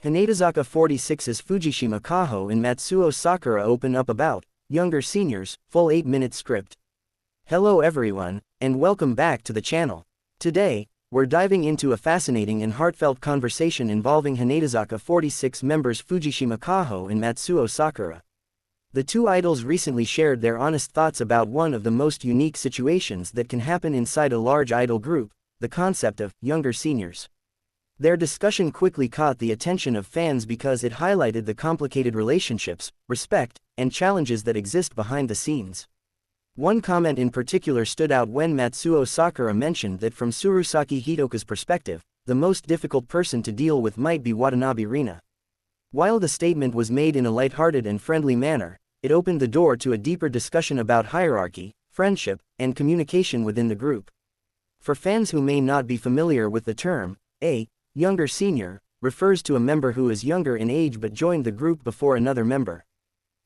Hanedazaka 46's Fujishima Kaho and Matsuo Sakura open up about younger seniors, full 8-minute script. Hello everyone, and welcome back to the channel. Today, we're diving into a fascinating and heartfelt conversation involving Hanedazaka 46 members Fujishima Kaho and Matsuo Sakura. The two idols recently shared their honest thoughts about one of the most unique situations that can happen inside a large idol group, the concept of younger seniors. Their discussion quickly caught the attention of fans because it highlighted the complicated relationships, respect, and challenges that exist behind the scenes. One comment in particular stood out when Matsuo Sakura mentioned that from Tsurusaki Hitoka's perspective, the most difficult person to deal with might be Watanabe Rina. While the statement was made in a lighthearted and friendly manner, it opened the door to a deeper discussion about hierarchy, friendship, and communication within the group. For fans who may not be familiar with the term, a younger senior refers to a member who is younger in age but joined the group before another member.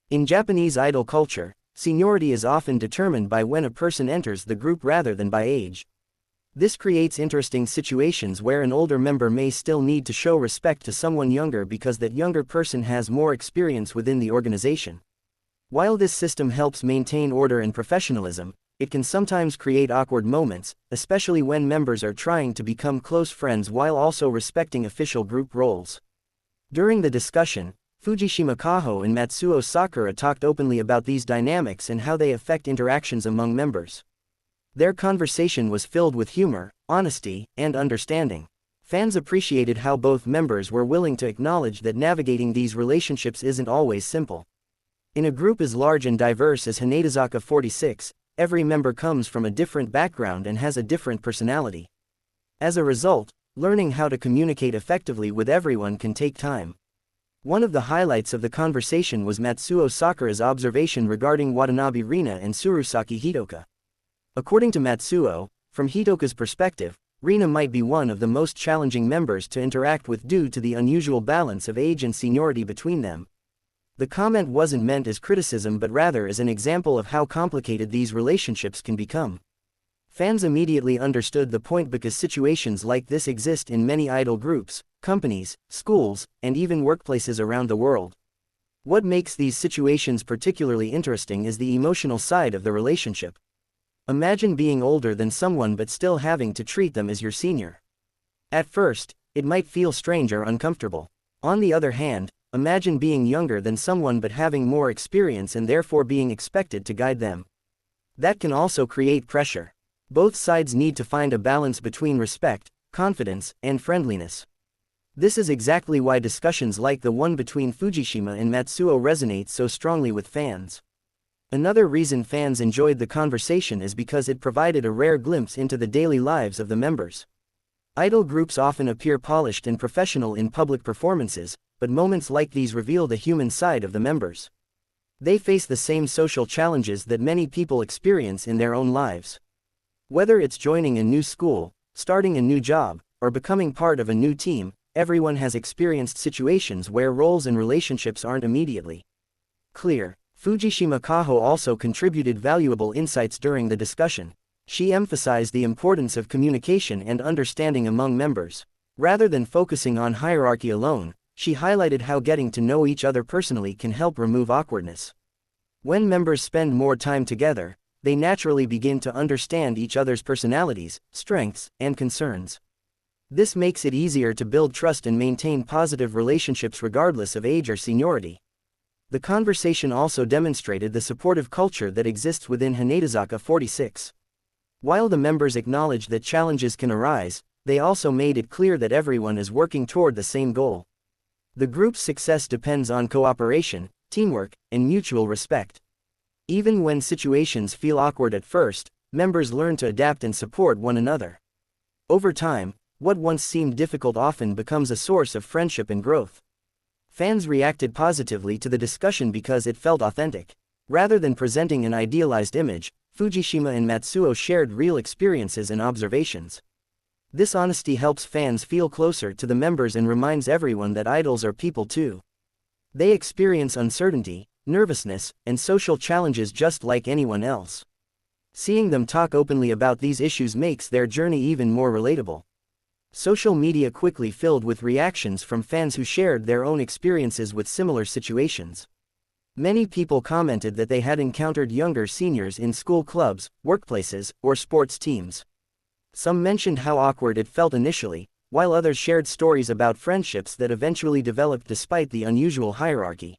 In Japanese idol culture, seniority is often determined by when a person enters the group rather than by age. This creates interesting situations where an older member may still need to show respect to someone younger because that younger person has more experience within the organization. While this system helps maintain order and professionalism, it can sometimes create awkward moments, especially when members are trying to become close friends while also respecting official group roles. During the discussion, Fujishima Kaho and Matsuo Sakura talked openly about these dynamics and how they affect interactions among members. Their conversation was filled with humor, honesty, and understanding. Fans appreciated how both members were willing to acknowledge that navigating these relationships isn't always simple. In a group as large and diverse as Hanedazaka 46, every member comes from a different background and has a different personality. As a result, learning how to communicate effectively with everyone can take time. One of the highlights of the conversation was Matsuo Sakura's observation regarding Watanabe Rina and Tsurusaki Hitoka. According to Matsuo, from Hitoka's perspective, Rina might be one of the most challenging members to interact with due to the unusual balance of age and seniority between them. The comment wasn't meant as criticism but rather as an example of how complicated these relationships can become. Fans immediately understood the point because situations like this exist in many idol groups, companies, schools, and even workplaces around the world. What makes these situations particularly interesting is the emotional side of the relationship. Imagine being older than someone but still having to treat them as your senior. At first, it might feel strange or uncomfortable. On the other hand, imagine being younger than someone but having more experience and therefore being expected to guide them. That can also create pressure. Both sides need to find a balance between respect, confidence, and friendliness. This is exactly why discussions like the one between Fujishima and Matsuo resonate so strongly with fans. Another reason fans enjoyed the conversation is because it provided a rare glimpse into the daily lives of the members. Idol groups often appear polished and professional in public performances, but moments like these reveal the human side of the members. They face the same social challenges that many people experience in their own lives. Whether it's joining a new school, starting a new job, or becoming part of a new team, everyone has experienced situations where roles and relationships aren't immediately clear. Fujishima Kaho also contributed valuable insights during the discussion. She emphasized the importance of communication and understanding among members. Rather than focusing on hierarchy alone, she highlighted how getting to know each other personally can help remove awkwardness. When members spend more time together, they naturally begin to understand each other's personalities, strengths, and concerns. This makes it easier to build trust and maintain positive relationships regardless of age or seniority. The conversation also demonstrated the supportive culture that exists within Hanedazaka 46. While the members acknowledged that challenges can arise, they also made it clear that everyone is working toward the same goal. The group's success depends on cooperation, teamwork, and mutual respect. Even when situations feel awkward at first, members learn to adapt and support one another. Over time, what once seemed difficult often becomes a source of friendship and growth. Fans reacted positively to the discussion because it felt authentic. Rather than presenting an idealized image, Fujishima and Matsuo shared real experiences and observations. This honesty helps fans feel closer to the members and reminds everyone that idols are people too. They experience uncertainty, nervousness, and social challenges just like anyone else. Seeing them talk openly about these issues makes their journey even more relatable. Social media quickly filled with reactions from fans who shared their own experiences with similar situations. Many people commented that they had encountered younger seniors in school clubs, workplaces, or sports teams. Some mentioned how awkward it felt initially, while others shared stories about friendships that eventually developed despite the unusual hierarchy.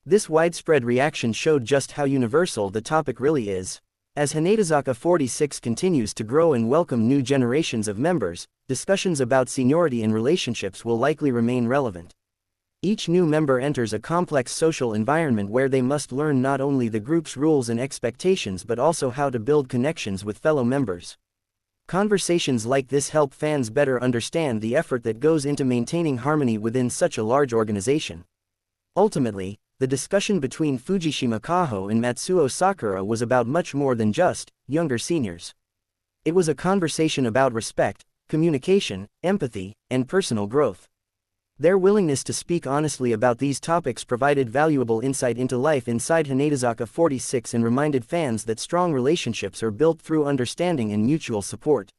This widespread reaction showed just how universal the topic really is. As Hanedazaka 46 continues to grow and welcome new generations of members, discussions about seniority in relationships will likely remain relevant. Each new member enters a complex social environment where they must learn not only the group's rules and expectations but also how to build connections with fellow members. Conversations like this help fans better understand the effort that goes into maintaining harmony within such a large organization. Ultimately, the discussion between Fujishima Kaho and Matsuo Sakura was about much more than just younger seniors. It was a conversation about respect, communication, empathy, and personal growth. Their willingness to speak honestly about these topics provided valuable insight into life inside Hanedazaka 46 and reminded fans that strong relationships are built through understanding and mutual support.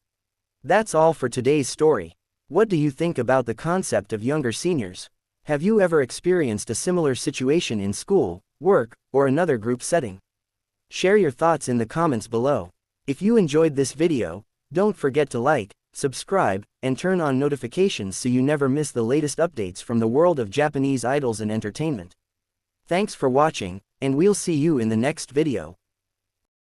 That's all for today's story. What do you think about the concept of younger seniors? Have you ever experienced a similar situation in school, work, or another group setting? Share your thoughts in the comments below. If you enjoyed this video, don't forget to like, subscribe, and turn on notifications so you never miss the latest updates from the world of Japanese idols and entertainment. Thanks for watching, and we'll see you in the next video.